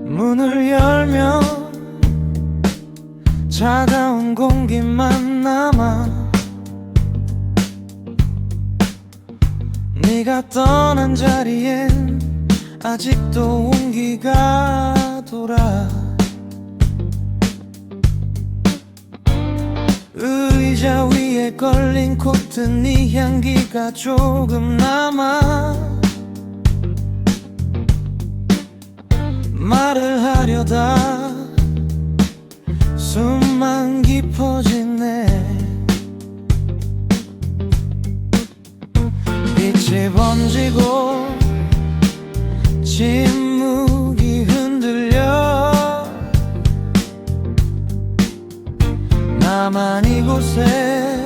문을 열면 차가운 공기만 남아. 네가 떠난 자리엔 아직도 온기가 돌아. 의자 위에 걸린 코트 네 향기가 조금 남아. 말을 하려다 숨만 깊어지네. 빛이 번지고 침묵이 흔들려. 나만 이곳에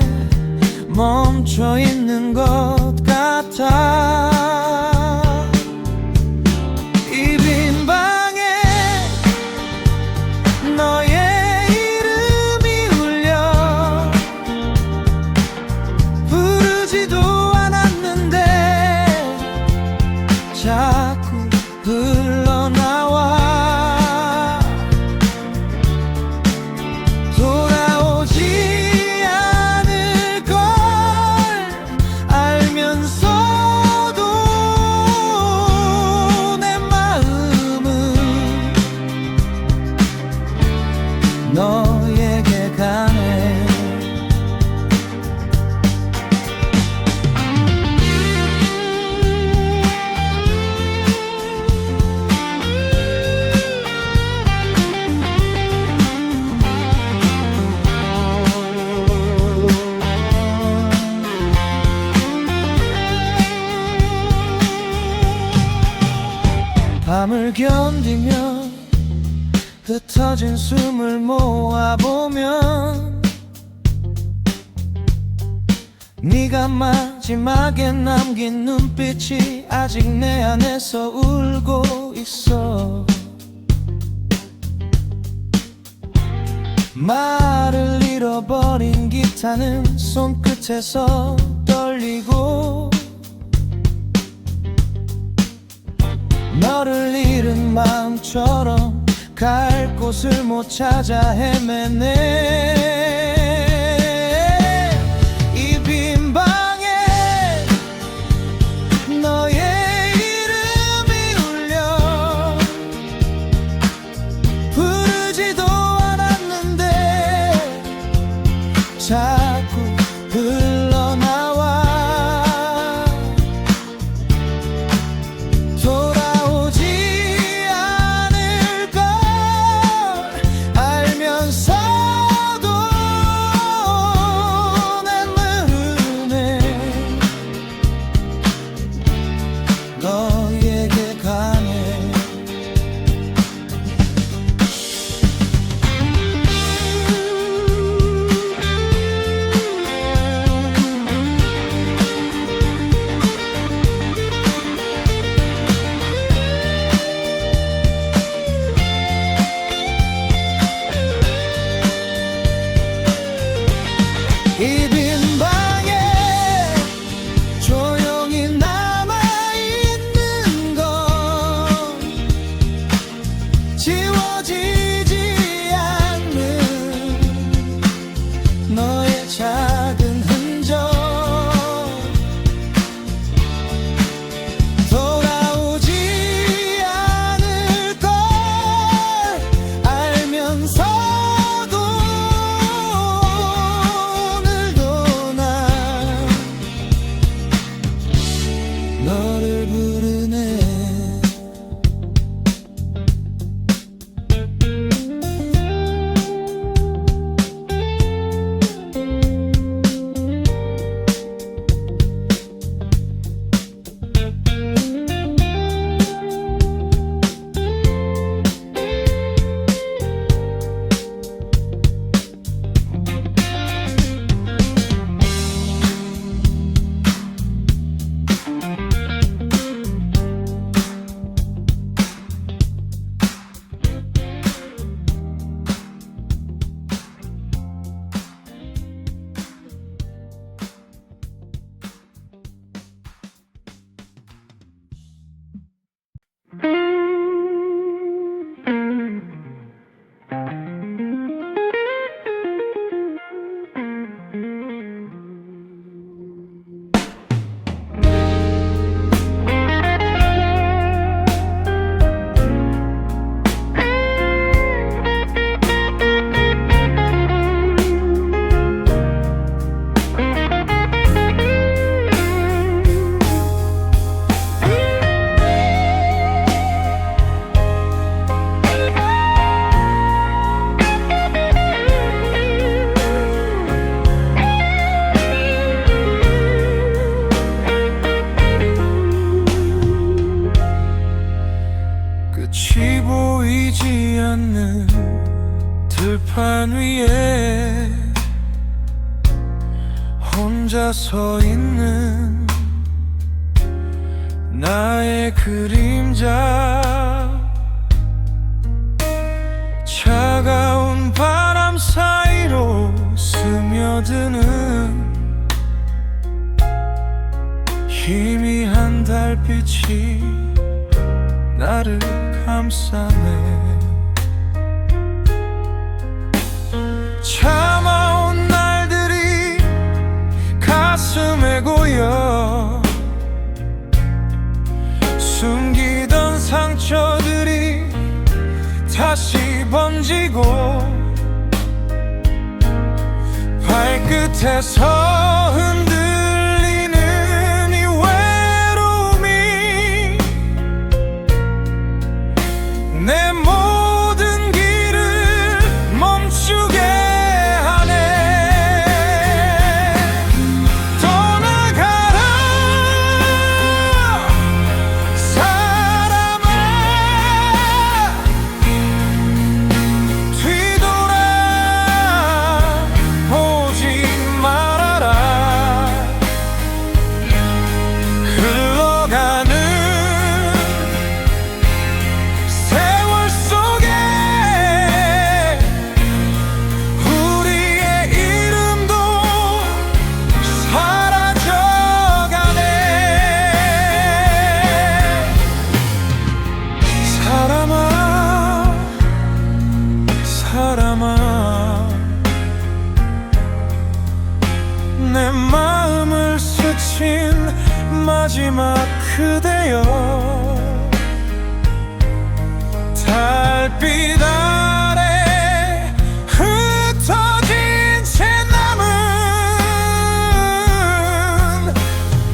멈춰 있는 것 같아. 자꾸 흘러나와. 돌아오지 않을 걸 알면서도 내 마음은 너에게 가네. 밤을 견디며 흩어진 숨을 모아보면 네가 마지막에 남긴 눈빛이 아직 내 안에서 울고 있어. 말을 잃어버린 기타는 손끝에서 떨리고 너를 잃은 마음처럼 갈 곳을 못 찾아 헤매네. 이 빈 방에 너의 이름이 울려. 부르지도 않았는데 자꾸 흘러나와. 너에게 가네. 이 빈 방에 조용히 남아있는 건 지워지지 않는 너의 작은 흔적. 돌아오지 않을 걸 알면서도 오늘도 난 너를 부르네. 들판 위에 혼자 서 있는 나의 그림자, 차가운 바람 사이로 스며드는 희미한 달빛이 나를 감싸네. 참아온 날들이 가슴에 고여 숨기던 상처들이 다시 번지고 발끝에서 흔들리는 이 외로움이 내 모든 길을 멈추게 하네. 떠나가라 사람아, 뒤돌아보지 말아라. 흘러가는 세월 속에 우리의 이름도 사라져가네. 사람아, 사람아, 내 마음을 스친 마지막 그대여, 달빛 아래 흩어진 채 남은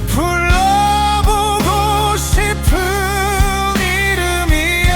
불러보고 싶은 이름이여.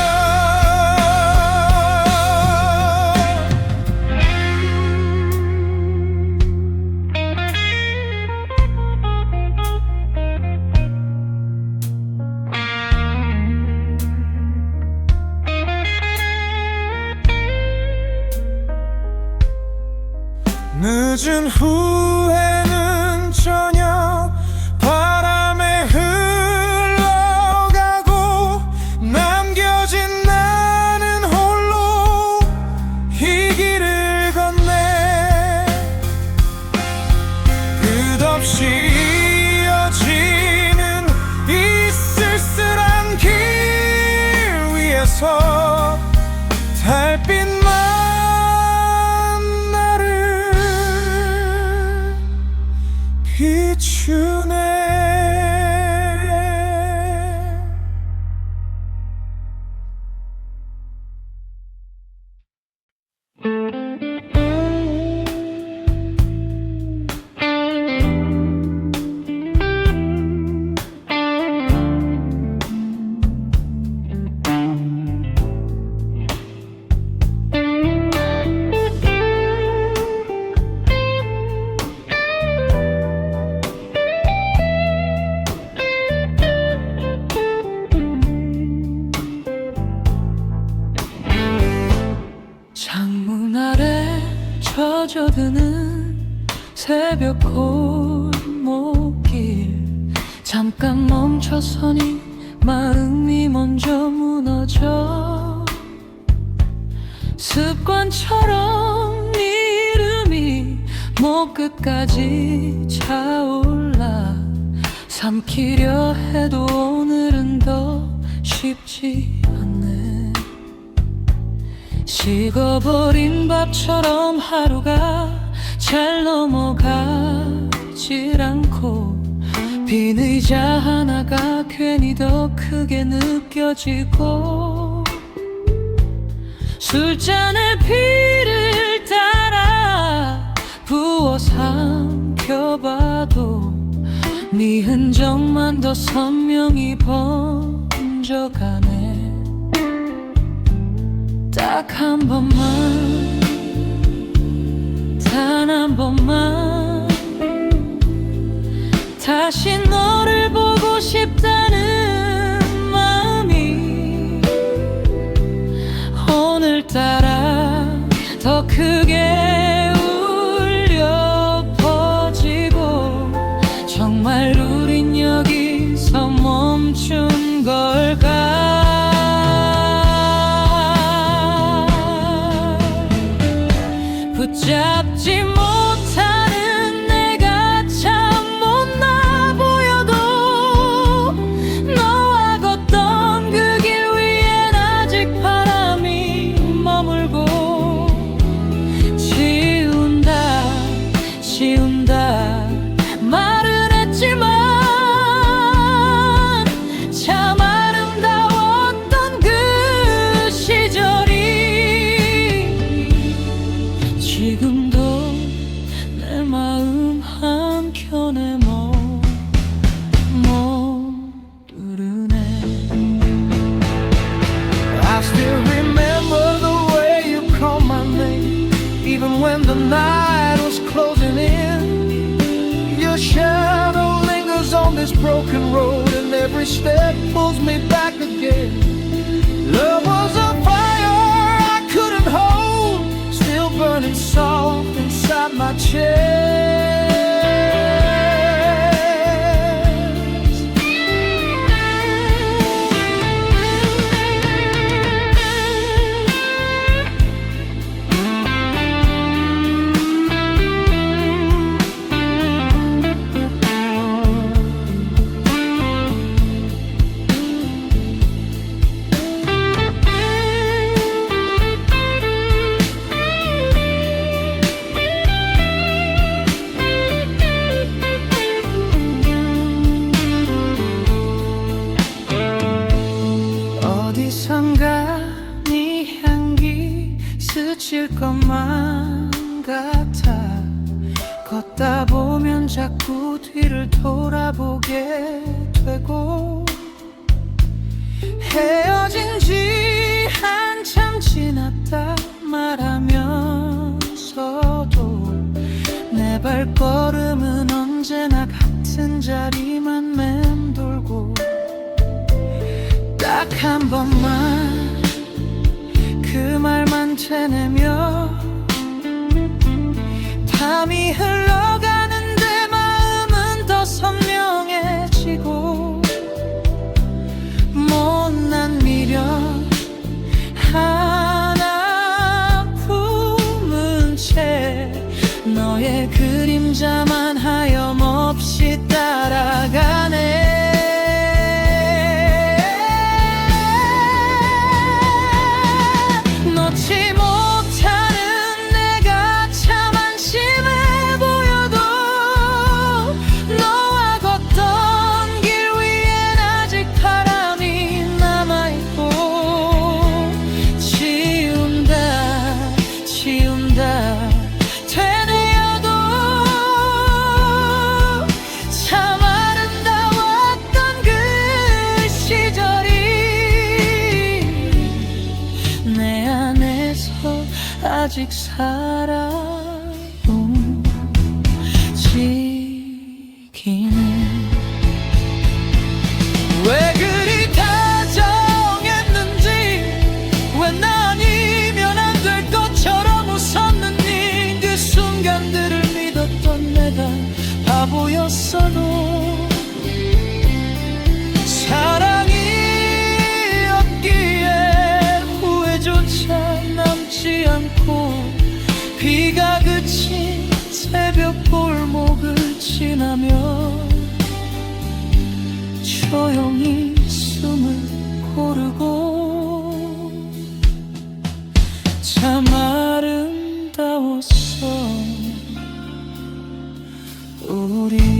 늦은 후에는 저녁 바람에 흘러가고 남겨진 나는 홀로 이 길을 건네. 끝없이 이어지는 이 쓸쓸한 길 위에서 달빛만 비추네. 창문 아래 젖어드는 새벽 골목길, 잠깐 멈춰서니 마음이 먼저 무너져. 습관처럼 네 이름이 목 끝까지 차올라. 삼키려 해도 오늘은 더 쉽지 않네. 식어버린 밥처럼 하루가 잘 넘어가질 않고, 빈 의자 하나가 괜히 더 크게 느껴지고, 술잔에 피를 따라 부어 삼켜봐도 네 흔적만 더 선명히 번져가네. 딱 한 번만, 단 한 번만 다시 너를 보고 싶다는 마음이 오늘따라 더 큰 broken road, and every step pulls me back again. Love was a fire I couldn't hold, still burning soft inside my chest. 어디선가 네 향기 스칠 것만 같아. 걷다 보면 자꾸 뒤를 돌아보게 되고, 헤어진 지 한참 지났다 말하면서도 내 발걸음은 언제나 같은 자리만 맴돌고, 딱 한 번만 그 말만 되뇌며 밤이 흘러가는데 마음은 더 선명해지고, 못난 미련 하나 품은 채 너의 그림자만 하염없이 따라가네. 놓지 못하는 내가 참 안심해 보여도, 너와 걷던 길 위엔 아직 바람이 남아있고, 지운다 되뇌어도 참 아름다웠던 그 시절이 내 안에서 아직 살아 움직이네. 왜 그리 다정했는지, 왜 나 아니면 안 될 것처럼 웃었느니, 그 순간들을 믿었던 내가 바보였어도 사랑이 없기에 후회조차 남지 않고, 비가 그친 새벽 골목을 지나며 조용히 숨을 고르고, 참 아름다웠어 우리.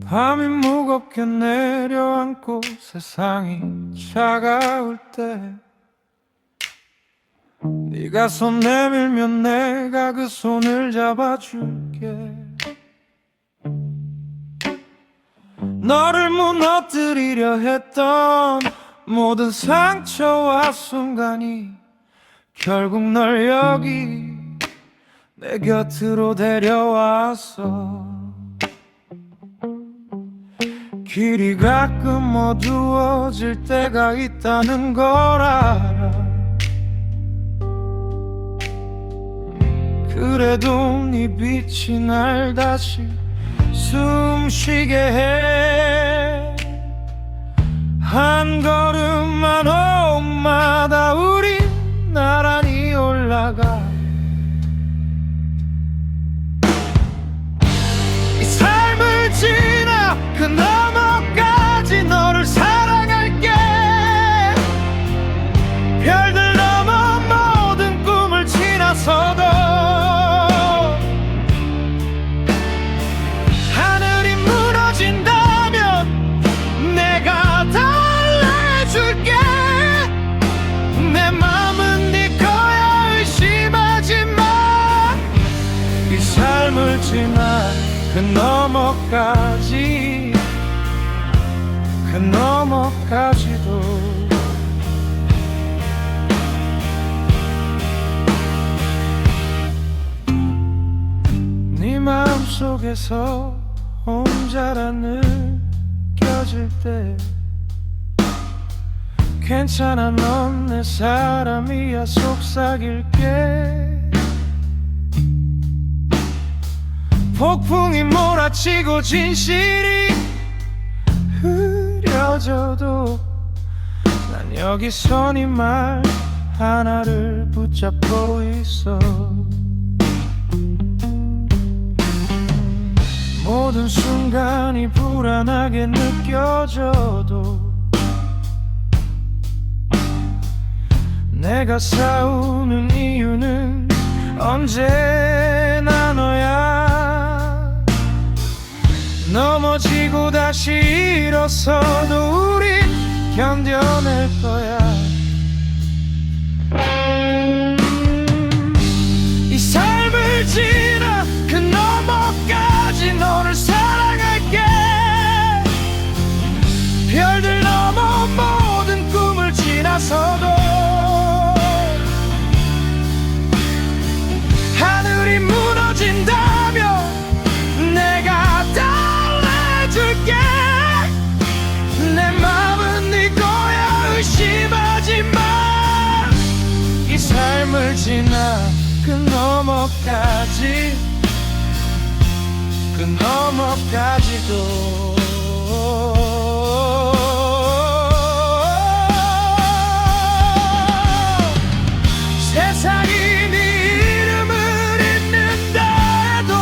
밤이 무겁게 내려앉고 세상이 차가울 때, 네가 손 내밀면 내가 그 손을 잡아줄게. 너를 무너뜨리려 했던 모든 상처와 순간이 결국 널 여기 내 곁으로 데려왔어. 길이 가끔 어두워질 때가 있다는 걸 알아. 그래도 네 빛이 날 다시 숨쉬게 해. 한 걸음만 홈마다 우리 나란히 올라가. 이 삶을 지나 그 너머 그 너머까지 그 너머까지도 네 마음속에서 혼자라 느껴질 때 괜찮아 넌 내 사람이야 속삭일게 폭풍이 몰아치고 진실이 흐려져도 난 여기서 네 말 하나를 붙잡고 있어 모든 순간이 불안하게 느껴져도 내가 싸우는 이유는 언제나 너야 넘어지고 다시 일어서도 우린 견뎌낼 거야 이 삶을 지나 그 너머까지 너를 사랑할게 별들 넘어 모든 꿈을 지나서도 하늘이 무너진다면 내가 달래줄게 내 맘은 네 거야 의심하지 마 이 삶을 지나 그 너머까지 그 너머까지도 세상이 네 이름을 잊는데도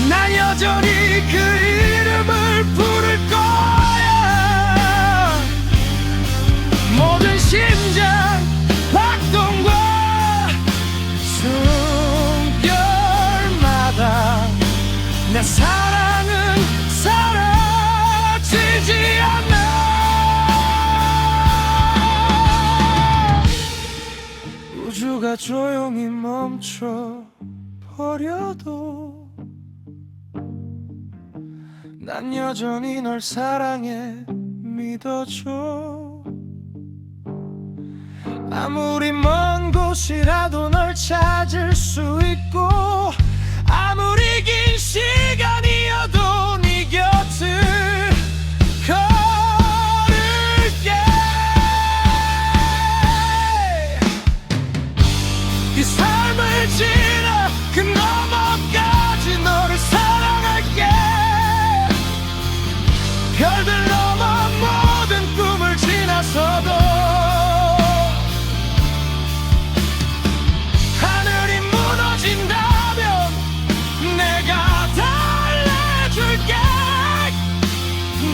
난 여전히 그 이름을 부를 거야 모든 심장 박동과 숨결마다 내 사랑은 사라지지 않아 우주가 조용히 멈춰 버려도 난 여전히 널 사랑해 믿어줘 아무리 먼 곳이라도 널 찾을 수 있고 아무리 긴 시간이어도 네 곁을 걸을게 이 삶을 지나 그 너머까지 너를 사랑할게 별들 넘어 모든 꿈을 지나서도 하늘이 무너진다면 내가 달래줄게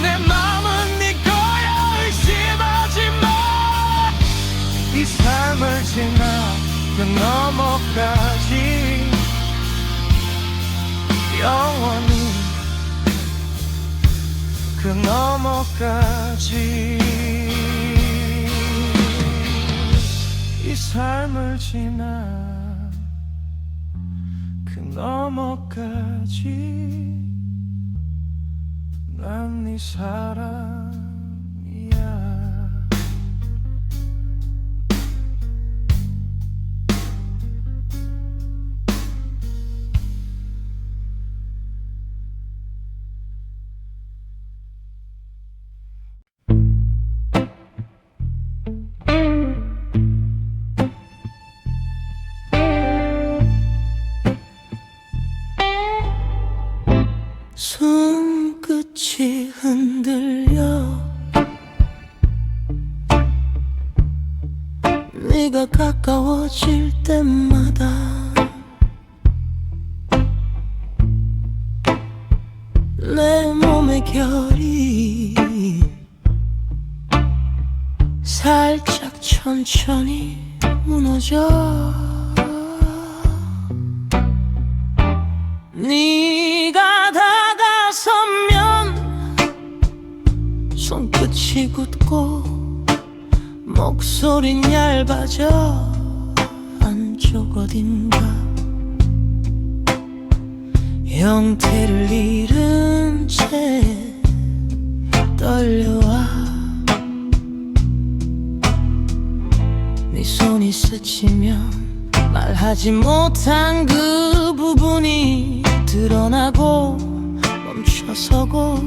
내 맘은 네 거야 의심하지 마 이 삶을 지나 그 너머까지 영원히 그 너머까지 이 삶을 지나 그 너머까지 난 네 사랑이야 손끝이 흔들려 네가 가까워질 때마다 내 몸의 결이 살짝 천천히 무너져 네가 다가서면 손끝이 굳고 목소린 얇아져 안쪽 어딘가 형태를 잃은 채 떨려와 네 손이 스치면 말하지 못한 그 부분이 드러나고 멈춰서고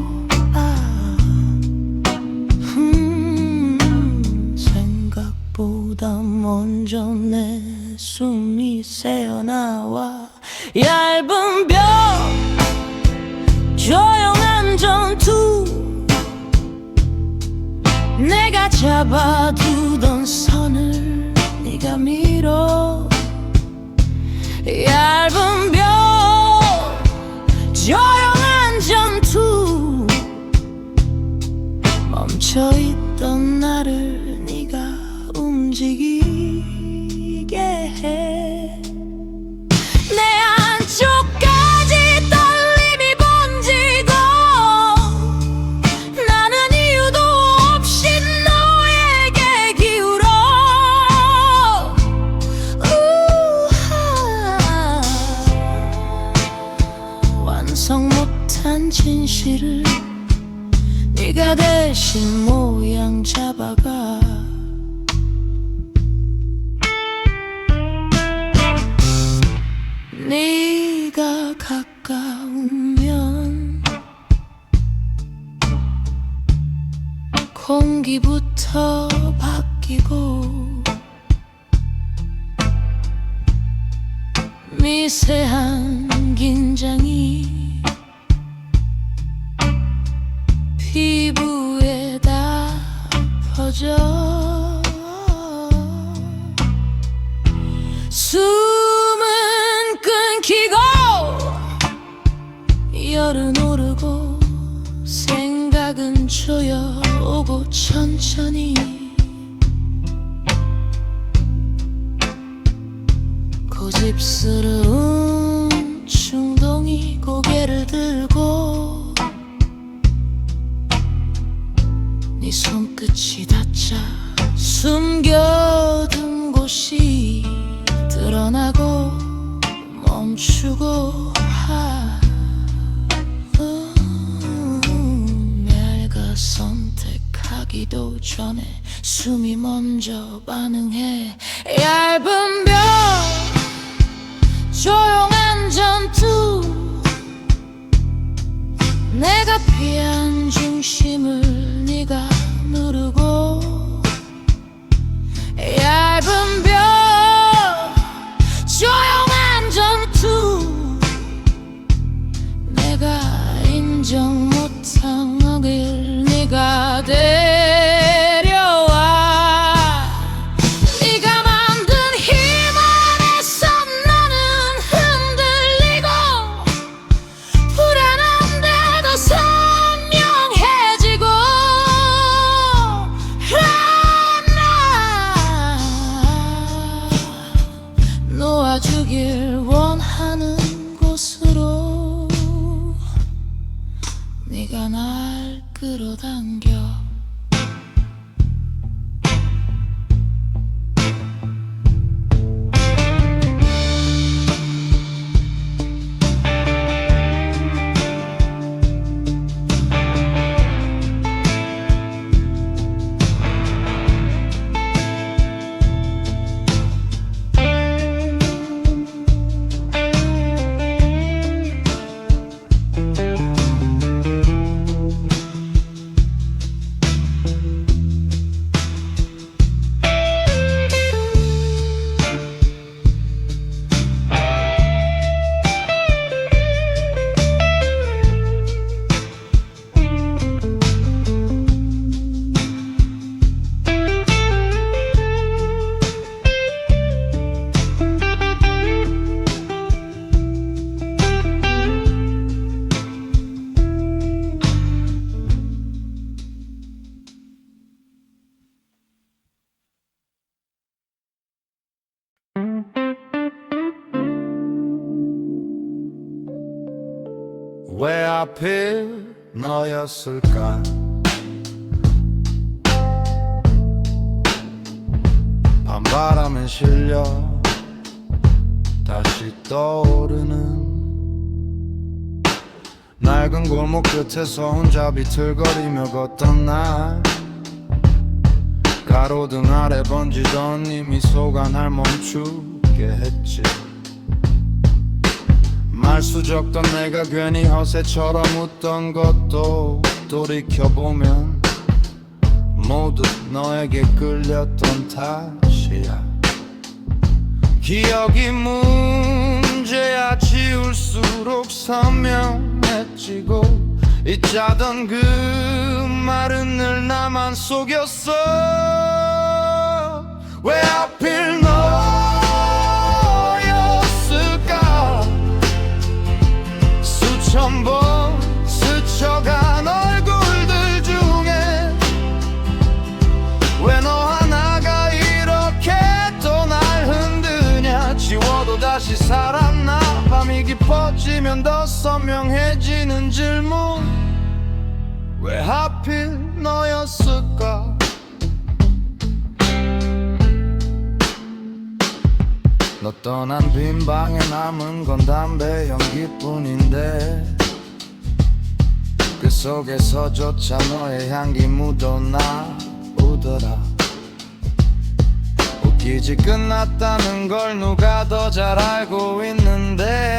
생각보다 먼저 내 숨이 새어나와 얇은 벽 조용한 전투 내가 잡아두던 선을 네가 밀어 얇은 벽 조용한 전투 멈춰있던 나를 네가 움직이게 해 내 안쪽까지 떨림이 번지고 나는 이유도 없이 너에게 기울어 완성 못한 진실을 네가 대신 모양 잡아가 네가 가까우면 공기부터 바뀌고 미세한 긴장이 피부에 다 퍼져 숨은 끊기고 열은 오르고 생각은 조여오고 천천히 고집스러운 충동이 고개를 들고 네 손끝이 닿자 숨겨둔 곳이 드러나고 멈추고 맑아 선택하기도 전에 숨이 먼저 반응해 얇은 벽 조용한 전투 내가 피한 중심을 네가 누르고 얇은 벽 조용한 전투 내가 인정 못한 길 네가 데려와 네가 만든 힘 안에서 나는 흔들리고 불안한데도 선명해지고 놓아주길 원하는 곳으로 네가 날 끌어당겨 왜 하필 너였을까? 밤바람에 실려 다시 떠오르는 낡은 골목 끝에서 혼자 비틀거리며 걷던 날 가로등 아래 번지던 네 미소가 날 멈추게 했지. 말수 적던 내가 괜히 허세처럼 웃던 것도 돌이켜보면 모두 너에게 끌렸던 탓이야. 기억이 문제야. 지울수록 선명해지고 잊자던 그 말은 늘 나만 속였어. 왜 하필 너였을까? 수천 번 스쳐간 얼굴들 중에 왜 너 하나가 이렇게 또 날 흔드냐. 지워도 다시 살았나. 밤이 깊어지면 더 선명해지는 질문. 왜 하필 너였을까? 너 떠난 빈 방에 남은 건 담배 연기뿐인데 그 속에서조차 너의 향기 묻어나오더라. 웃기지 끝났다는 걸 누가 더 잘 알고 있는데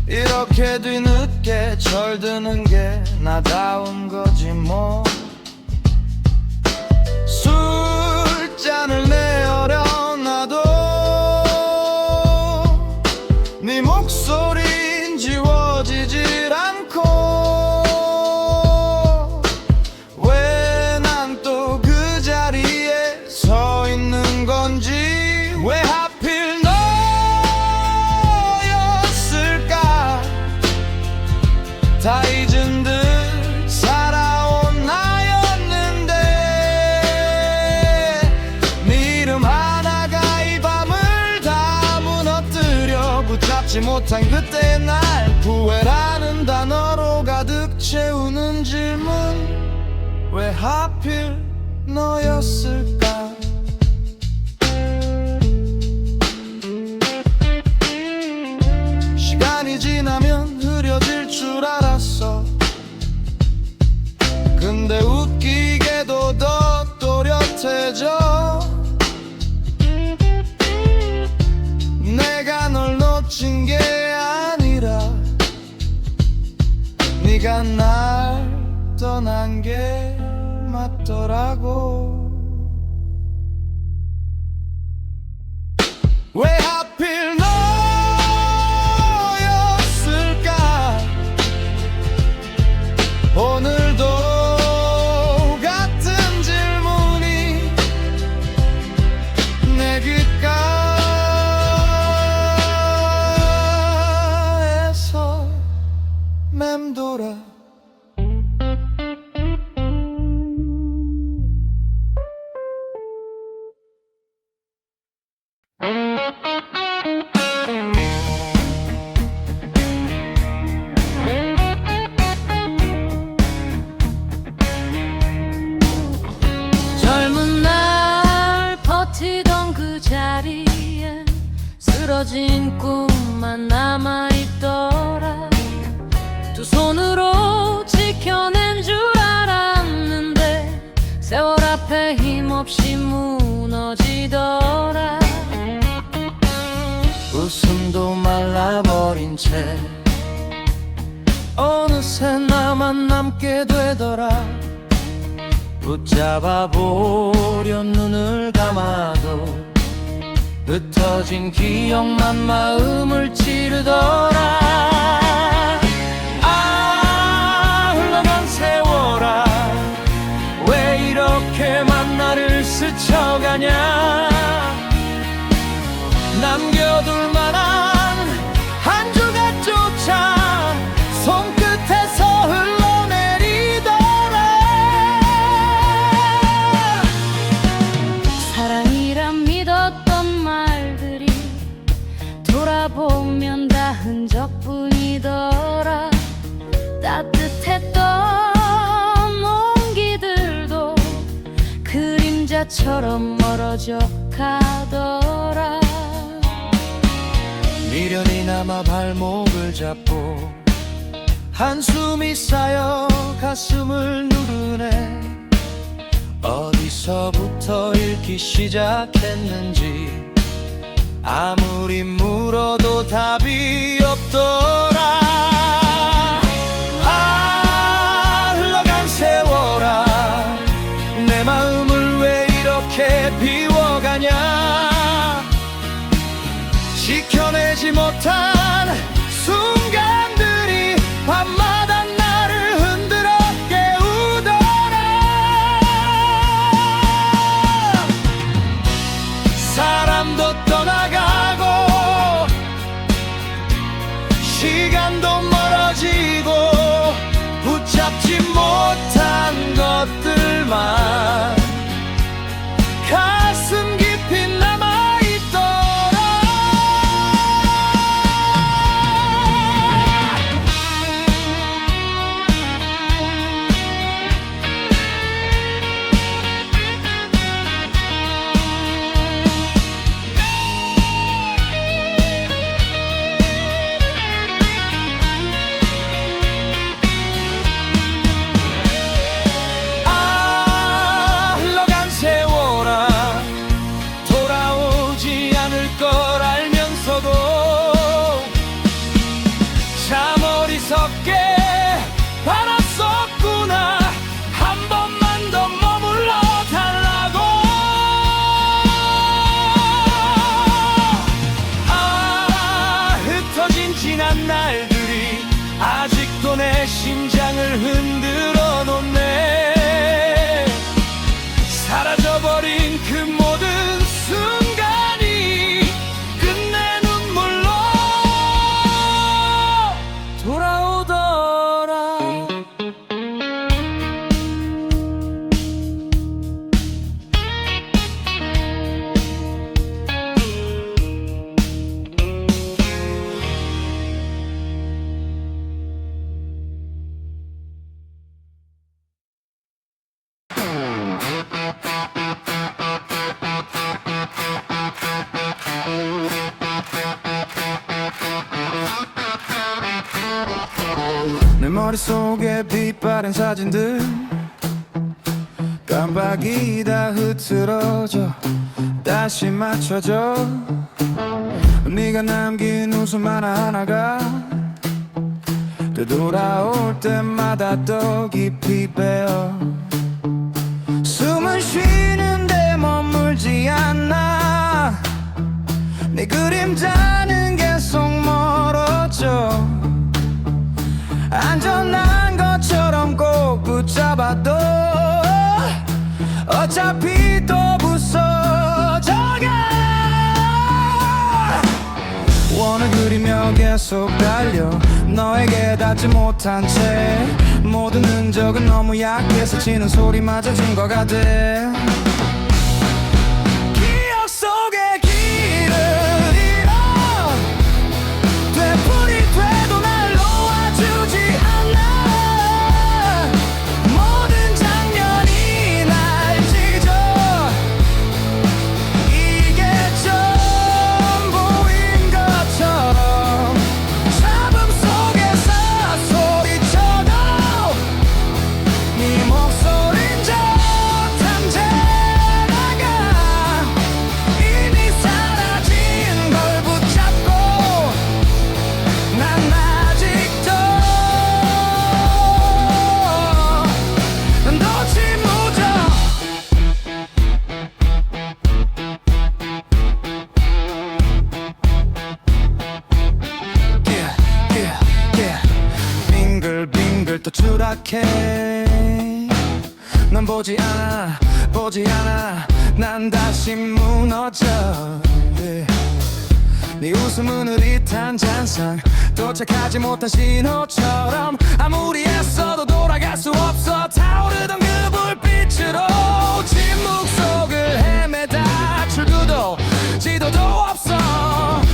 이렇게 뒤늦게 철드는 게 나다운 거지 뭐. 술잔을 내어려 놔도 네 목소린 지워지질 않고 왜 난 또 그 자리에 서 있는 건지. 왜 하필 너였을까? 다 잊은 듯 살아온 나였는데 네 이름 하나가 이 밤을 다 무너뜨려. 붙잡지 못한 그때의 날 후회라는 단어로 가득 채우는 질문. 왜 하필 너였을까? 시간이 지나면 흐려질 줄 알았어. 근데 웃기게도 더 또렷해져. 내가 널 놓친 게 아니라 네가 날 떠난 게 맞더라고. 왜 하필 너였을까? 오늘도 같은 질문이 내 귓가에서 맴돌아. 젊은 날 버티던 그 자리에 쓰러진 꿈만 남아있더라. 두 손으로 지켜낸 줄 알았는데 세월 앞에 힘없이 무너지더라. 웃음도 말라버린 채 어느새 나만 남게 되더라. 붙잡아 보려 눈을 감아도 흩어진 기억만 마음을 찌르더라. 아 흘러간 세월아 왜 이렇게만 나를 스쳐가냐. 남겨둘 만한 한 주간조차 손끝에서 흘러내리더라. 사랑이란 믿었던 말들이 돌아보면 다 흔적뿐이더라. 따뜻했던 온기들도 그림자처럼 멀어져 가더라. 미련이 남아 발목을 잡고 한숨이 쌓여 가슴을 누르네. 어디서부터 읽기 시작했는지 아무리 물어도 답이 없더라. 아, 흘러간 세월아, 내 마음을 왜 이렇게 비워가냐. 지켜내지 못한 순간들이 밤마다 나를 흔들어 깨우더라. 사람도 떠나가고 시간도 멀어지고 붙잡지 못한 것들만 가슴 깊이 남아있더라. 아, 흘러간 세월아, 돌아오지 않을 걸 알면서도 참 어리석게 바랐었구나. 한 번만 더 머물러 달라고. 아, 흩어진 지난 날들이 아직도 내 심장을 흔들어 놓네. 사라져버린 그 모든 순간이 끝내 눈물로 돌아오더라. 내 머릿속에 빛바랜 사진들 깜빡이 다 흐트러져 다시 맞춰져. 네가 남긴 웃음 하나하나가 되돌아올 때마다 더 깊이 배어. 숨은 쉬는데 머물지 않아. 네 그림자는 계속 멀어져. 안전한 것처럼 꼭 붙잡아도 어차피 또 부서져가. 원을 그리며 계속 달려 너에게 닿지 못한 채 모든 흔적은 너무 약해서 지는 소리마저 증거가 돼. 기억 속의 길을 잃어 되풀이 돼도 날 놓아주지 않아. 모든 장면이 날 찢어. 이게 전부인 것처럼 잡음 속에서 소리쳐도 네 목소린 저 탐재다가 이미 사라진 걸 붙잡고 난 아직도 놓지 못해. 빙글빙글 또 추락해. 넌 보지 않아 보지 않아. 난 다시 무너져. 네 웃음은 흐릿한 잔상 도착하지 못한 신호처럼 아무리 애써도 돌아갈 수 없어. 타오르던 그 불빛으로 침묵 속을 헤매다 출구도 지도도 없어.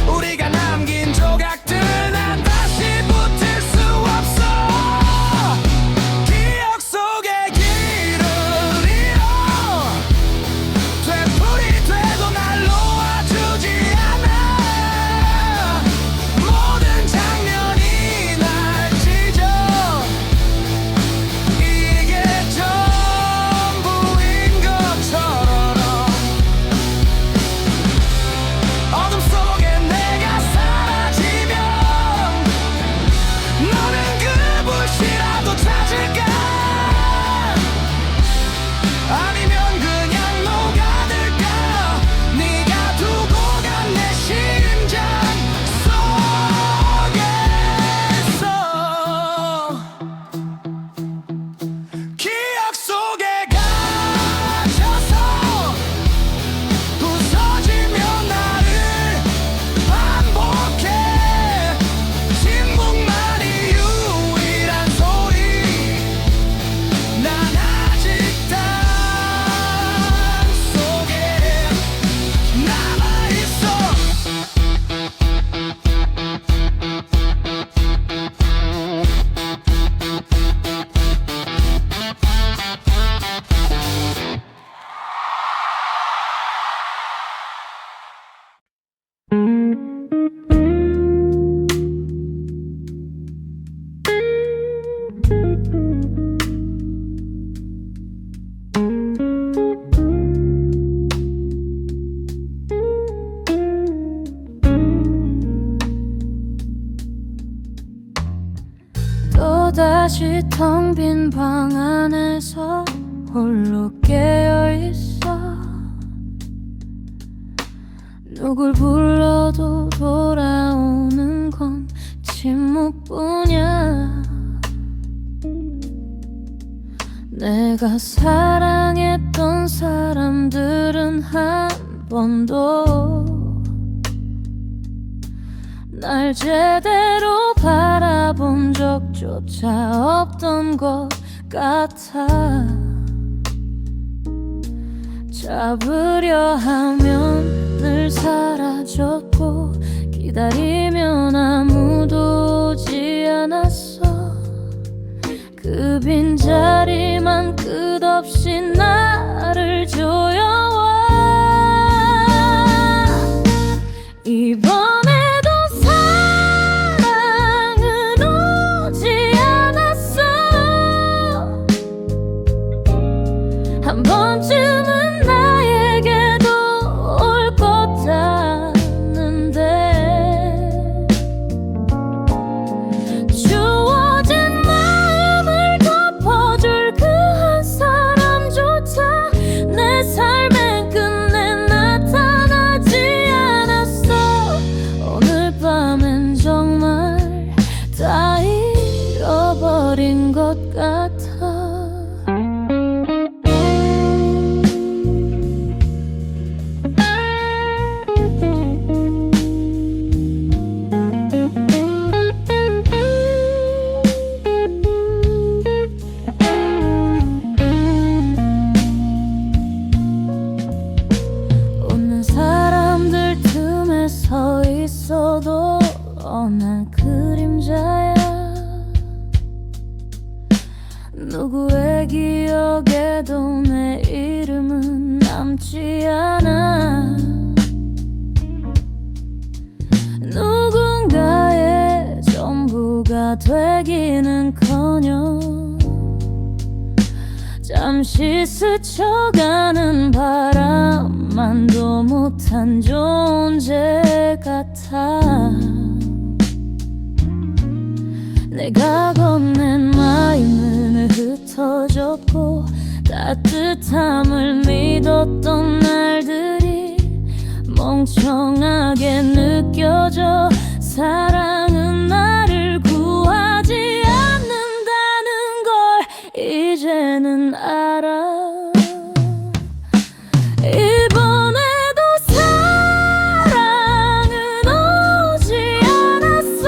우리가 남긴 조각들 난 다시 붙을 수 없어. 기억 속의 길을 잃어 되풀이 돼도 날 놓아주지 않아. 모든 장면이 날 찢어. 다시 텅 빈 방 안에서 홀로 깨어있어. 누굴 불러도 돌아오는 건 침묵뿐이야. 내가 사랑했던 사람들은 한 번도 날 제대로 바라본 적조차 없던 것 같아. 잡으려 하면 늘 사라졌고 기다리면 아무도 오지 않았어. 그 빈자리만 끝없이 나를 조여와. 이번에도 사랑은 오지 않았어. 한 번쯤은 나에게도 올 것 같는데 주어진 마음을 덮어줄 그 한 사람조차 내 삶의 끝내 나타나지 않았어. 오늘 밤엔 정말 다 잃어버린 것 같아. 웃는 사람들 틈에 서 있어도 난 그림자야. 누구의 기억에도 내 이름은 남지 않아. 누군가의 전부가 되기는커녕 잠시 스쳐가는 바람만도 못한 존재 같아. 내가 건넨 마음은 흩어졌고 따뜻함을 믿었던 날들이 멍청하게 느껴져. 사랑은 나를 구하지 않는다는 걸 이제는 알아. 이번에도 사랑은 오지 않았어.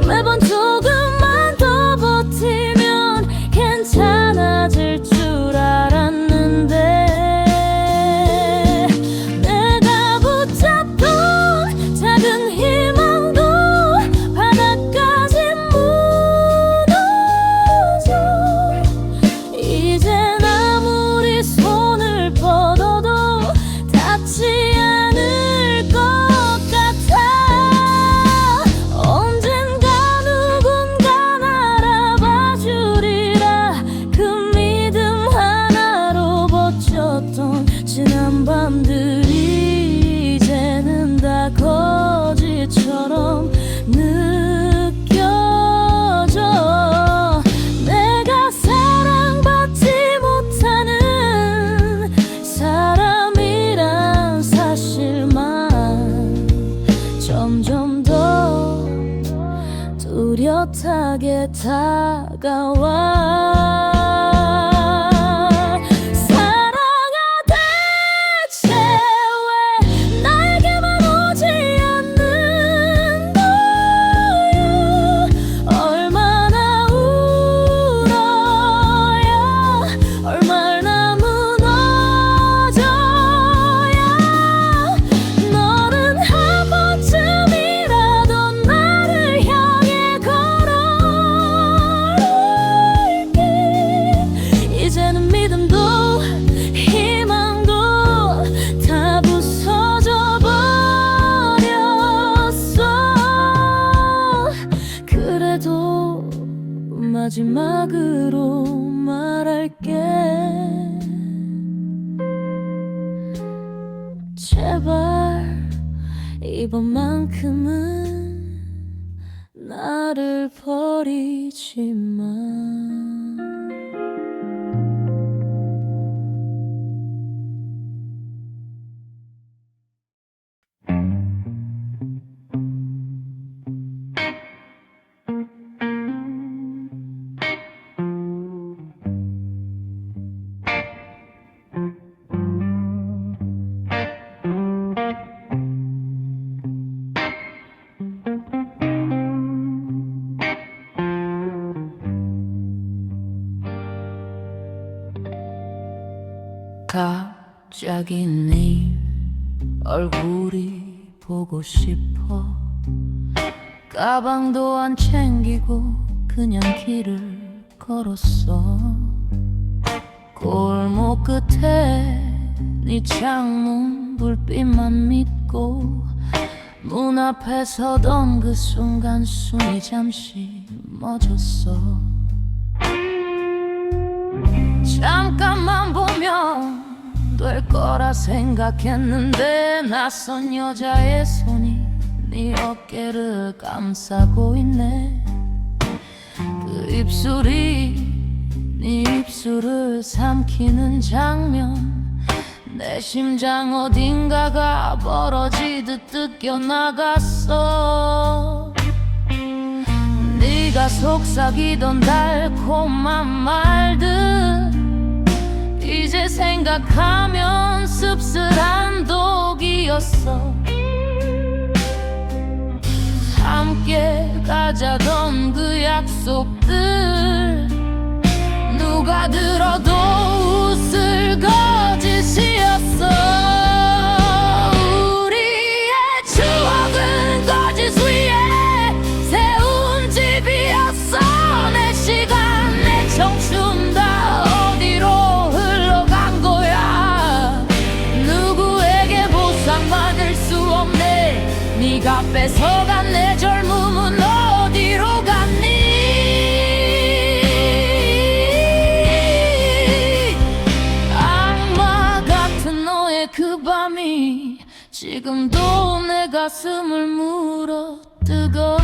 매번 조금만 더 버티면 괜찮아질 줄 알았는데 내가 붙잡던 작은 희망도 바닥까지 무너져. 이젠 아무리 손을 뻗어도 닿지 않을 것 같아. 언젠가 누군가 알아봐 주리라 그 믿음 하나로 버텼던 지난 밤들이 이제는 다 거짓처럼 느껴져. 내가 사랑받지 못하는 사람이란 사실만 점점 더 뚜렷하게 다가와. 사랑아 대체 왜 나에게만 오지 않는 거야. 얼마나 울어야 얼마나 무너져야 너는 한 번쯤이라도 나를 향해 걸어올게. 이제는 믿음도 희망도 다 부서져 버렸어. 그래도 마지막으로 말할게. 제발 이번만큼은 나를 버리지만 갑자기 네 얼굴이 보고 싶어 가방도 안 챙기고 그냥 길을 걸었어 골목 끝에 네 창문 불빛만 믿고 문 앞에 서던 그 순간 숨이 잠시 멎었어 잠깐만 보면 될 거라 생각했는데 낯선 여자의 손이 네 어깨를 감싸고 있네 그 입술이 네 입술을 삼키는 장면 내 심장 어딘가가 벌어지듯 뜯겨나갔어 네가 속삭이던 달콤한 말들 이제 생각하면 씁쓸한 독이었어 함께 가자던 그 약속들 누가 들어도 웃을 거짓이었어 우리의 추억은 거짓 위에 세운 집이었어 내 시간 내 청춘 다 어디로 흘러간 거야 누구에게 보상받을 수 없네 네가 뺏어간 내 젊음은 어디로 갔니 악마 같은 너의 그 밤이 지금도 내 가슴을 물어뜯어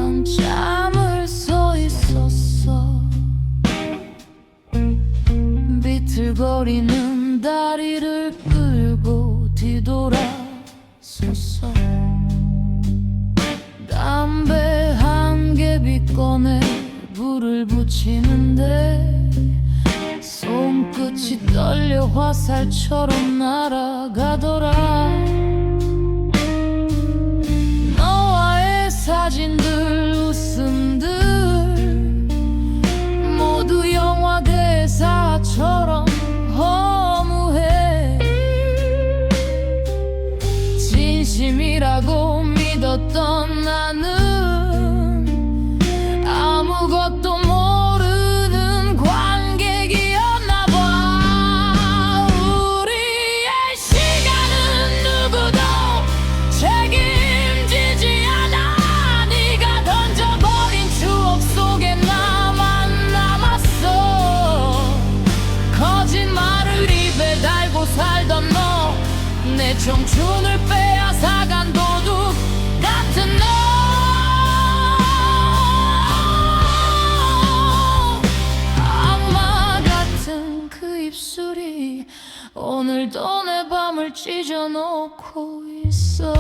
한참을 서 있었어 비틀거리는 다리를 끌고 뒤돌아섰어 담배 한 개 꺼내 불을 붙이는데 손끝이 떨려 화살처럼 날아가더라 너와의 사진들 웃음들 모두 영화 대사처럼 허무해 진심이라고 믿었던 나는 아무것도 모르는 관객이었나 봐 우리의 시간은 누구도 책임지지 않아 네가 던져버린 추억 속에 나만 남았어 거짓말을 입에 달고 살던 너 내 청춘을 빼앗아간 도둑 같은 너 악마 같은 그 입술이 오늘도 내 밤을 찢어놓고 있어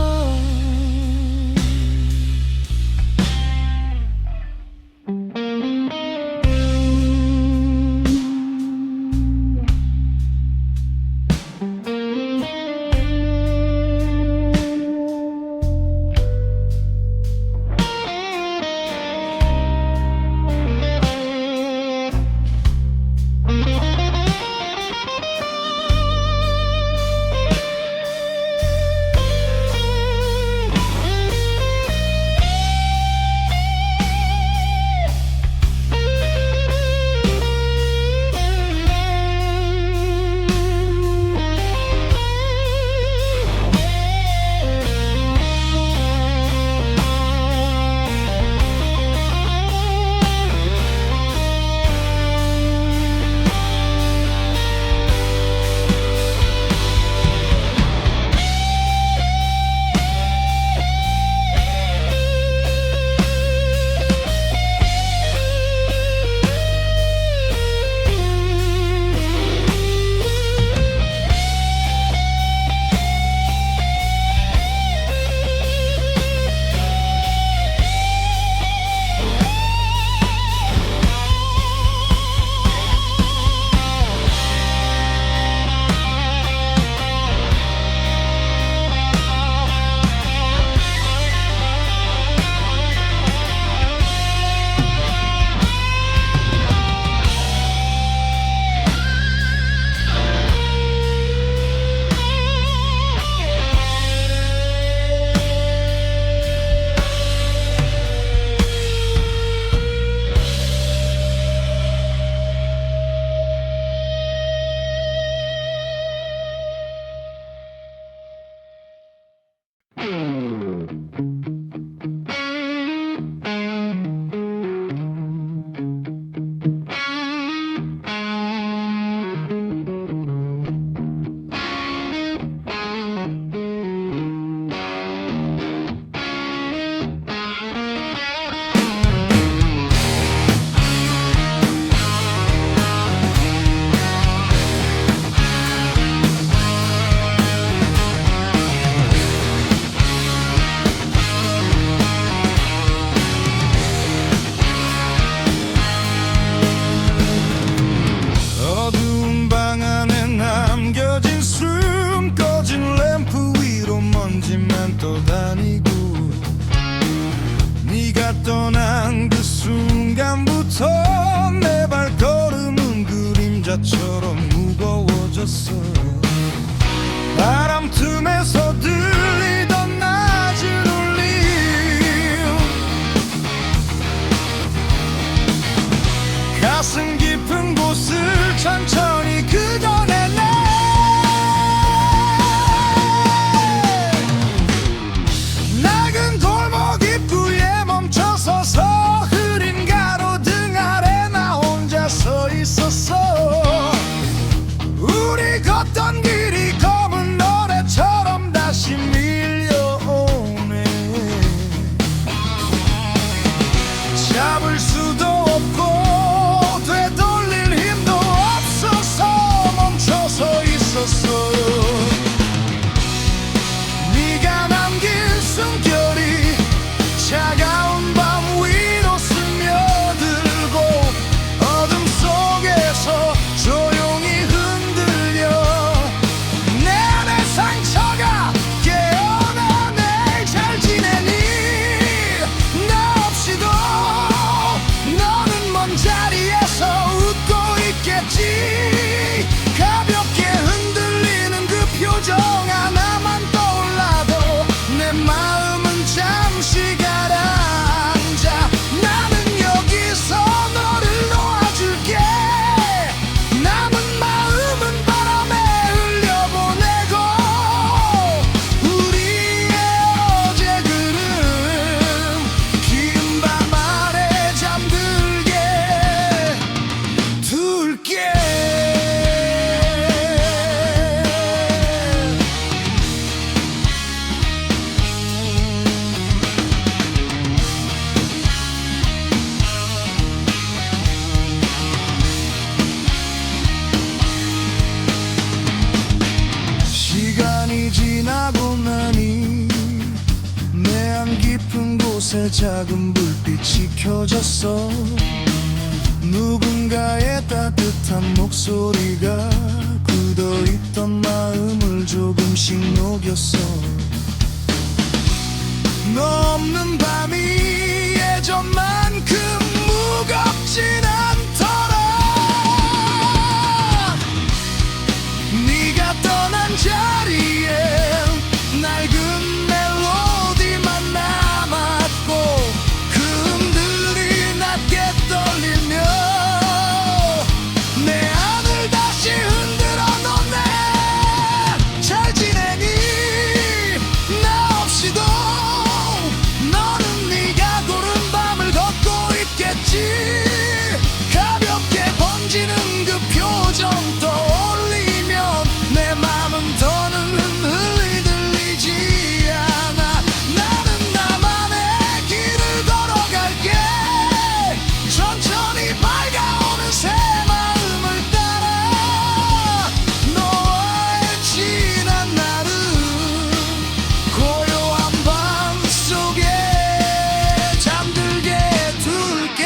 것처럼 무거워졌어. 바람 틈에서 들리던 낮은 울림, 가슴 깊은 곳을 천천히 긁어내네. 낡은 골목 입구에 멈춰서서 흐린 가로등 아래 나 혼자 서 있었어. 우리 걷던 길이 검은 노래처럼 다시 밀려오네. 잡을 수도 없고 되돌릴 힘도 없어서 멈춰서 있었어. 네가 남긴 숨결이 차가운 밤 위로 스며들고 어둠 속에서 조용히 흔들려. 내 안의 상처가 깨어나네. 잘 지내니? 나 없이도 너는 먼 자리에서 웃고 있겠지. 가볍게 흔들리는 그 표정 하나만 떠올라도 내 마음은 잠시 가라앉아. 나는 여기서 너를 놓아줄게. 남은 마음은 바람에 흘려보내고 우리의 어제 그름 긴 밤 아래 잠들게 둘게. 시간이 지나고 나니 내 안 깊은 곳에 작은 불빛이 켜졌어. 누군가의 따뜻한 목소리가 굳어있던 마음을 조금씩 녹였어. 너 없는 밤이 예전만큼 무겁진 않더라. 네가 떠난 자리에 낡은 멜로디만 남았고 그 음들이 낮게 떨리며 내 안을 다시 흔들어 놓네. 잘 지내니? 나 없이도 너는 네가 고른 밤을 걷고 있겠지. 가볍게 번지는 그 표정 떠올리면 내 맘은 더는 흔들리지 않아. 나는 나만의 길을 걸어갈게. 천천히 밝아오는 새 마음을 따라 너와의 지난 날은 고요한 밤 속에 잠들게 둘게.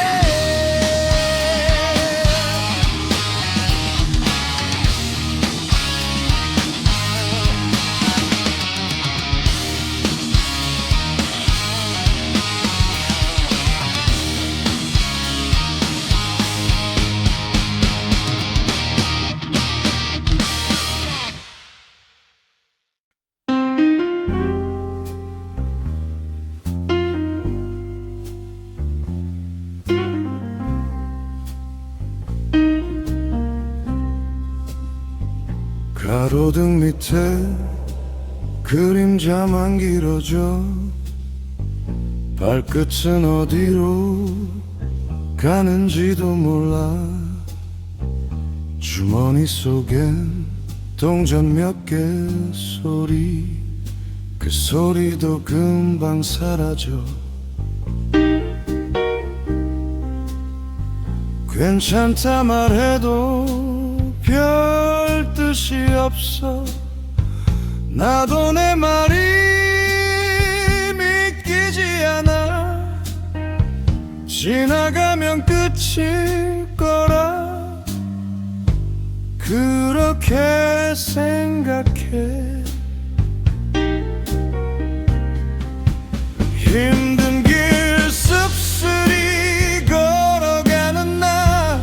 가로등 밑에 그림자만 길어져. 발끝은 어디로 가는지도 몰라. 주머니 속엔 동전 몇 개 소리, 그 소리도 금방 사라져. 괜찮다 말해도 별 뜻이 없어. 나도 내 말이 믿기지 않아. 지나가면 끝일 거라 그렇게 생각해. 힘든 길 씁쓸히 걸어가는 나,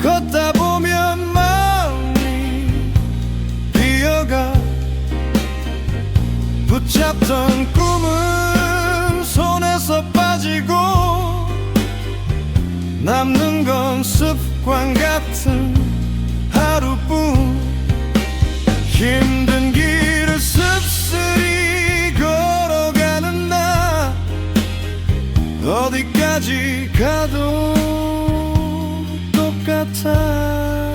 걷다 보면 건 습관 같은 하루뿐 힘든 길을 씁쓸히 걸어가는 나 어디까지 가도 똑같아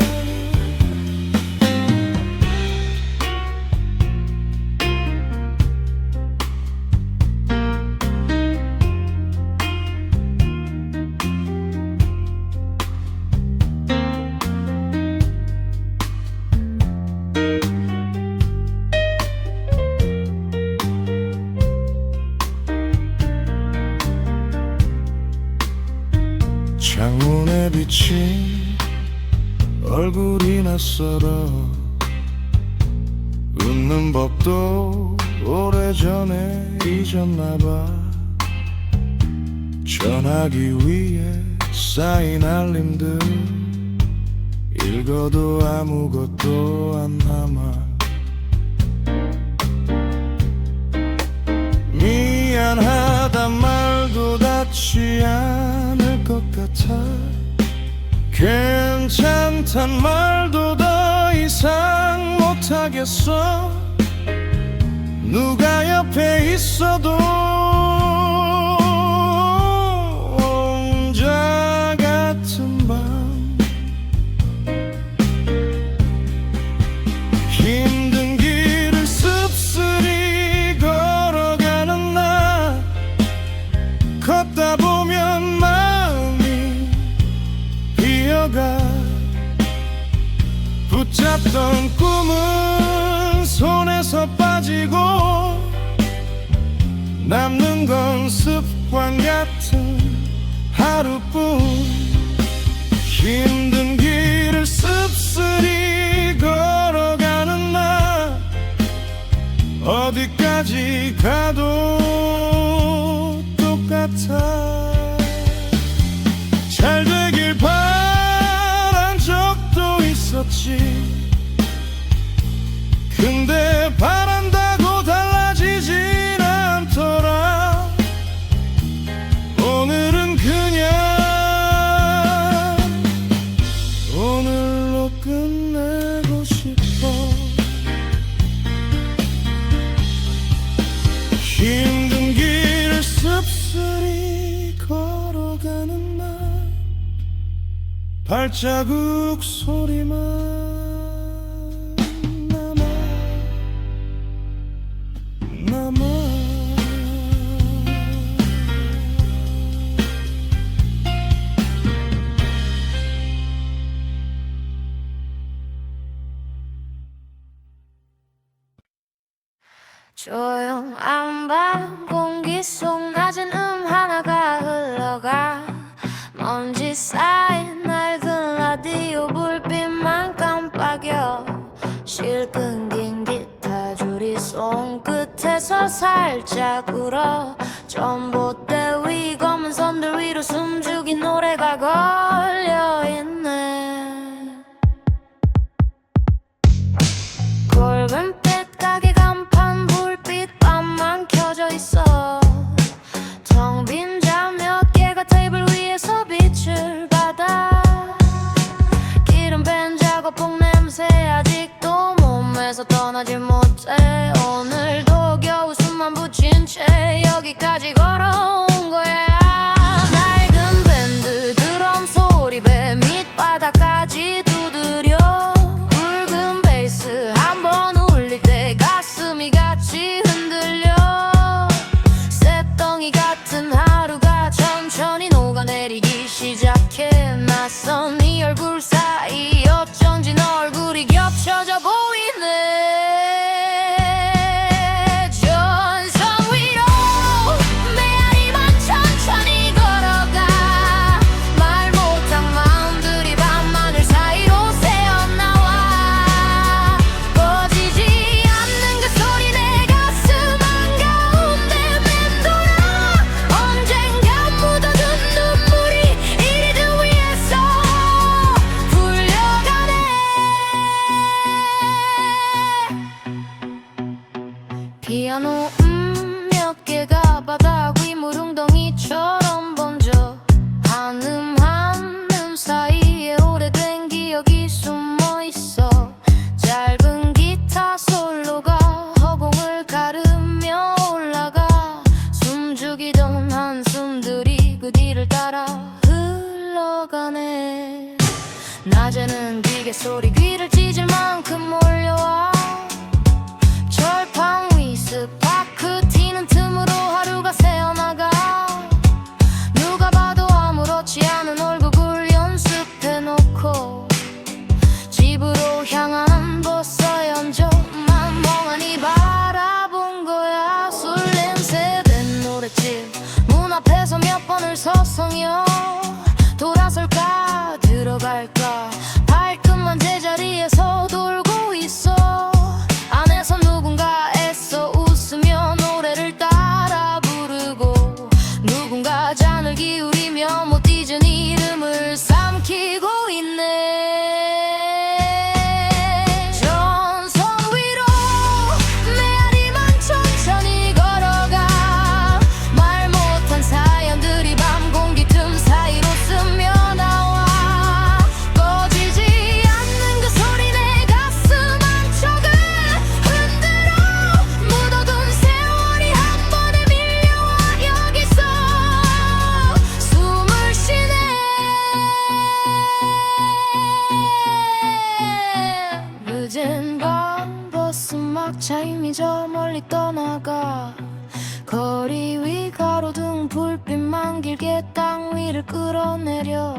창문에 비친 얼굴이 낯설어 웃는 법도 오래전에 잊었나봐 전화기 위에 쌓인 알림들 읽어도 아무것도 안 남아 미안하단 말도 닿지 않을 것 같아 괜찮단 말도 더 이상 못하겠어 누가 옆에 있어도 혼자 같은 밤 힘든 길을 씁쓸히 걸어가는 나 걷다 보면 마음이 비어가 붙잡던 꿈은 손에서 빠지고 남는 건 습관 같은 하루뿐 힘든 길을 씁쓸히 걸어가는 나 어디까지 가도 똑같아 잘 되길 바란 적도 있었지 근데 바란다고 달라지진 않더라 오늘은 그냥 오늘로 끝내고 싶어 힘든 길을 씁쓸히 걸어가는 날 발자국 소리만 남아 조용한 밤 공기 속 낮은 하나가 흘러가 먼지 쌓인 낡은 라디오 불빛만 깜빡여 실 끊긴 기타 줄이 손끝에서 살짝 울어 전봇대 위 검은 선들 위로 숨죽인 노래가 걸려있네 굵은빛 가게 간판 불빛밤만 켜져 있어 텅 빈 잔 몇 개가 테이블 위에서 빛을 받아 기름 뺀 작업복 냄새 아직도 몸에서 떠나질 못해 오늘도 겨우 숨만 붙인 채 여기까지 걸어온 거야 낡은 밴드 드럼 소리 배 밑바닥까지 두드려 붉은 베이스 한번 울릴 때 가슴이 같이 흔들려 쇳덩이 같은 하루가 천천히 녹아내리기 시작해 낯선 네 얼굴 사이 어쩐지 너 얼굴이 겹쳐져 보이네 전선 위로 메아리만 천천히 걸어가 말 못한 마음들이 밤만 낮에는 기계 소리 귀를 찢을 만큼 몰려와 철판 위 스파크 튀는 틈으로 하루가 새어나가 누가 봐도 아무렇지 않은 얼굴 연습해놓고 집으로 향하는 버스에 얹어만 멍하니 바라본 거야. 술 냄새 된 노랫집 문 앞에서 몇 번을 서성여 돌아설까 들어갈까 발끝만 제자리에서 돌고 있어. 안에서 누군가 애써 웃으며 노래를 따라 부르고 누군가 잔을 기울이며 못 잊은 이름을 삼키고 있네. 전선 위로 메아리만 천천히 걸어가 말 못한 사연들이 밤 공기 틈 사이로 스며나와 꺼지지 않는 그 소리 내 가슴 한쪽을 흔들어 묻어둔 세월이 한 번에 밀려와 여기서 숨을 쉬네. 늦은 밤 버스 막차 이미 저 멀리 떠나가 거리 위 가로등 불빛만 길게 땅 위를 끌어내려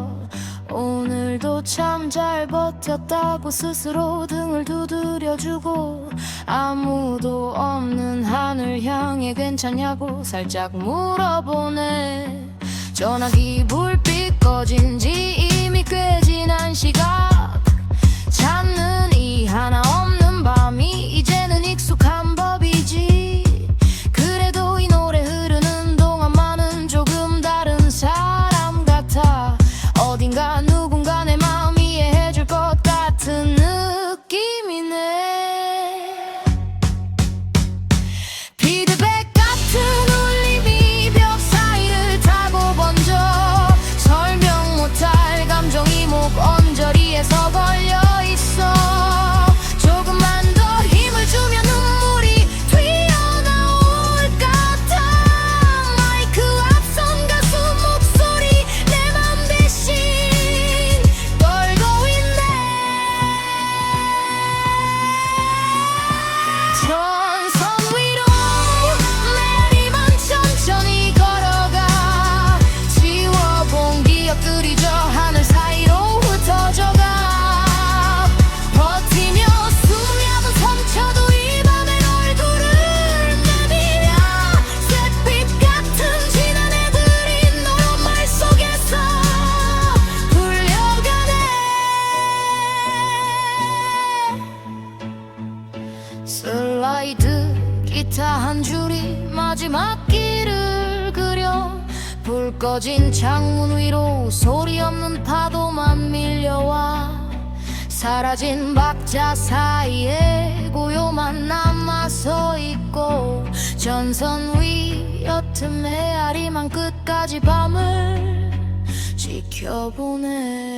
오늘도 참 잘 버텼다고 스스로 등을 두드려주고 아무도 없는 하늘 향해 괜찮냐고 살짝 물어보네. 전화기 불빛 꺼진 지 이미 꽤 지난 시각 찾는 이 하나 없는 밤이 이제는 익숙한 법이지. 그래도 이 노래 흐르는 동안만은 조금 다른 사람 같아. 어딘가 누군가 내 마음 이해해줄 것 같은 느낌이네. 피드백 같은 울림이 벽 사이를 타고 번져 설명 못할 감정이 목 언저리에서 걸려있어. 조금만 더 힘을 주면 눈물이 튀어나올 것 같아. 마이크 앞선 가수 목소리 내 맘 대신 떨고 있네. 전선 위로 메아리만 천천히 걸어가 지워본 기억들이 저 하늘 사이로 흩어져가 버티며 수많은 상처도 이 밤의 얼굴을 내밀며 샛빛 같은 진한 애들이 너로 말 속에서 불려가네. 슬라이드 기타 한 줄이 마지막 길을 그려 불 꺼진 창문 위로 소리 없는 파도만 밀려와 사라진 박자 사이에 고요만 남아서 있고 전선 위 옅은 메아리만 끝까지 밤을 지켜보네.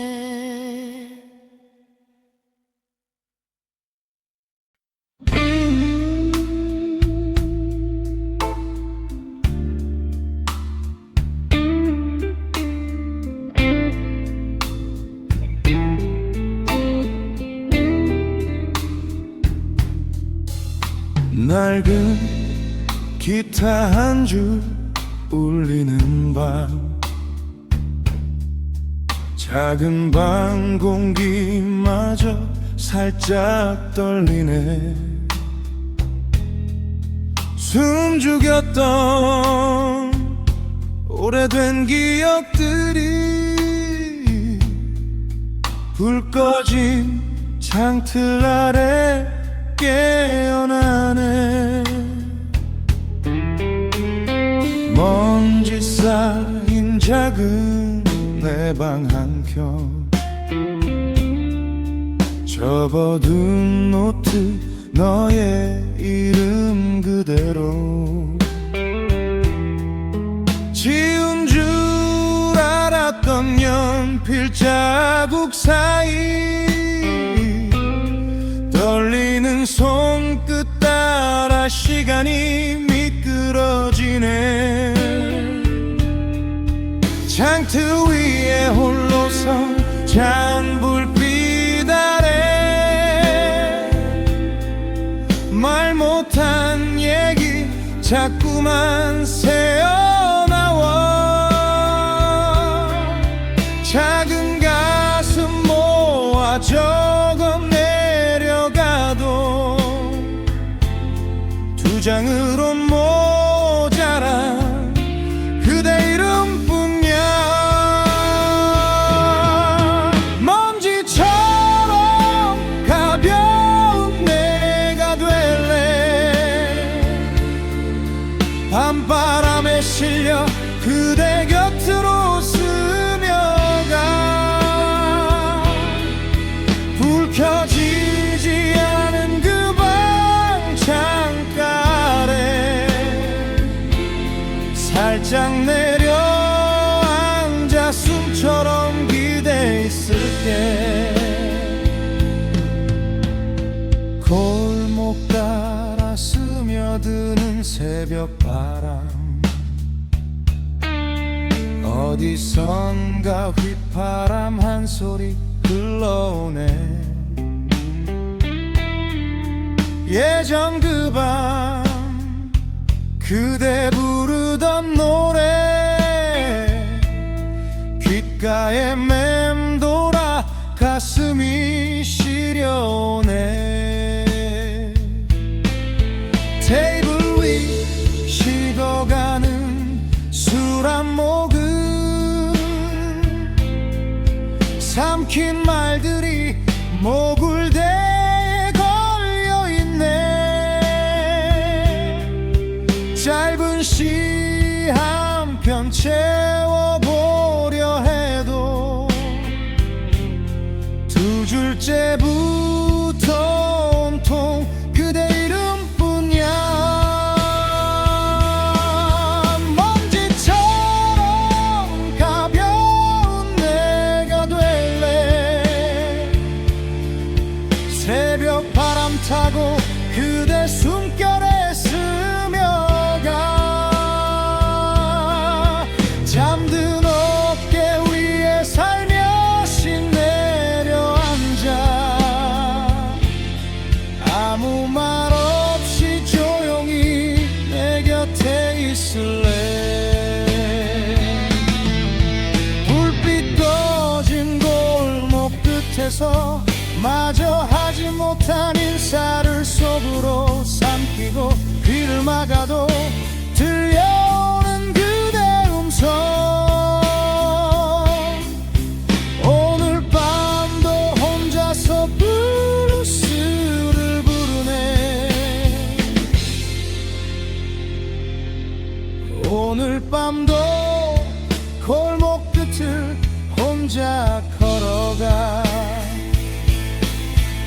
낡은 기타 한 줄 울리는 밤 작은 방 공기마저 살짝 떨리네. 숨죽였던 오래된 기억들이 불 꺼진 창틀 아래 깨어나네. 먼지 쌓인 작은 내 방 한켠 접어둔 노트 너의 이름 그대로 지운 줄 알았던 연필 자국 사이 떨리는 손끝 따라 시간이 미끄러지네. 창틀 위에 홀로 선 찬 불빛 자꾸만 새어나와 작은 가슴 모아 적어 내려가도 두 장으로 모자라 그대 이름뿐이야. 먼지처럼 가벼운 내가 될래. 밤바람에 실려 그대 곁으로 스며가 불 켜지지 않은 그 방 창가에 살짝 내려앉아 숨처럼 기대 있을게. 골목 따라 스며드는 새벽 바람 어디선가 휘파람 한 소리 흘러오네. 예전 그 밤 그대 부르던 노래 귓가에 맴돌아 가슴이 시려오네. 테이블 위 식어가는 술 한 모금 삼킨 말들이 모굴대에 걸려있네. 짧은 시 한 편 채워보려 해도 두 줄째부터 온통 그대 이름뿐이야. 먼지처럼 가벼운 내가 될래. 새벽 바람 타고 그대 숨결에 스며가 잠든 어깨 위에 살며시 내려앉아 아무 말 없이 조용히 내 곁에 있을래. 불빛 꺼진 골목 끝에서 마저 하지 못한 인사를 속으로 삼키고 귀를 막아도 들려오는 그대 음성. 오늘 밤도 혼자서 블루스를 부르네. 오늘 밤도 골목 끝을 혼자 걸어가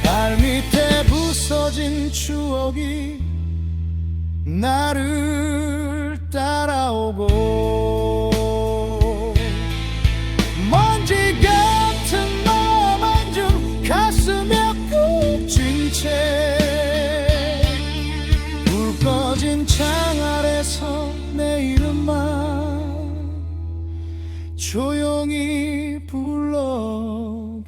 발밑에 부서진 추억이 나를 따라오고 먼지 같은 너만 좀 가슴에 꽂힌 채 불 꺼진 창 아래서 내 이름만 조용히 불러보네.